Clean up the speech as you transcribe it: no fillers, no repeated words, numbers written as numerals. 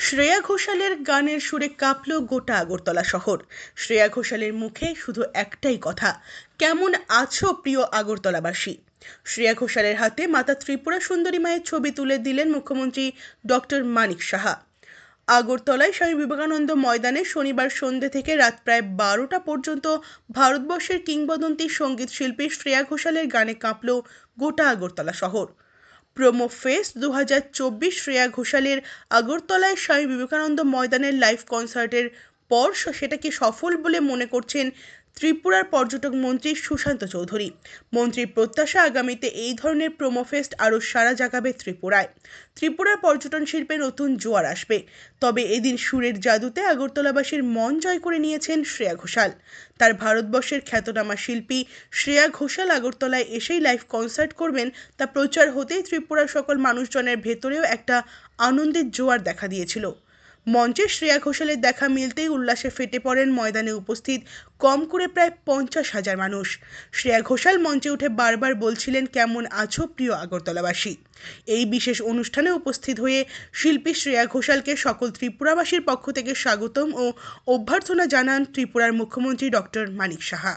শ্রেয়া ঘোষালের গানের সুরে কাঁপল গোটা আগরতলা শহর। শ্রেয়া ঘোষালের মুখে শুধু একটাই কথা, কেমন আছো প্রিয় আগরতলাবাসী। শ্রেয়া ঘোষালের হাতে মাতা ত্রিপুরা সুন্দরী মায়ের ছবি তুলে দিলেন মুখ্যমন্ত্রী ডক্টর মানিক সাহা। আগরতলায় স্বামী বিবেকানন্দ ময়দানে শনিবার সন্ধ্যে থেকে রাত প্রায় 12টা পর্যন্ত ভারতবর্ষের কিংবদন্তি সঙ্গীত শিল্পী শ্রেয়া ঘোষালের গানে কাঁপল গোটা আগরতলা শহর। প্রোমো ফেস্ট 2024 শ্রেয়া ঘোষালের আগরতলায় স্বামী বিবেকানন্দ ময়দানের লাইভ কনসার্টের পর সেটাকে সফল বলে মনে করছেন ত্রিপুরার পর্যটক মন্ত্রী সুশান্ত চৌধুরী। মন্ত্রীর প্রত্যাশা, আগামীতে এই ধরনের প্রোমো ফেস্ট আরও সাড়া জাগাবে ত্রিপুরায়। ত্রিপুরার পর্যটন শিল্পে নতুন জোয়ার আসবে। তবে এদিন সুরের জাদুতে আগরতলাবাসীর মন জয় করে নিয়েছেন শ্রেয়া ঘোষাল। তার ভারতবর্ষের খ্যাতনামা শিল্পী শ্রেয়া ঘোষাল আগরতলায় এসেই লাইভ কনসার্ট করবেন তা প্রচার হতেই ত্রিপুরার সকল মানুষজনের ভেতরেও একটা আনন্দের জোয়ার দেখা দিয়েছিল। মঞ্চে শ্রেয়া ঘোষালের দেখা মিলতেই উল্লাসে ফেটে পড়েন ময়দানে উপস্থিত কম করে প্রায় 50,000 মানুষ। শ্রেয়া ঘোষাল মঞ্চে উঠে বারবার বলছিলেন, কেমন আছো প্রিয় আগরতলাবাসী। এই বিশেষ অনুষ্ঠানে উপস্থিত হয়ে শিল্পী শ্রেয়া ঘোষালকে সকল ত্রিপুরাবাসীর পক্ষ থেকে স্বাগতম ও অভ্যর্থনা জানান ত্রিপুরার মুখ্যমন্ত্রী ডক্টর মানিক সাহা।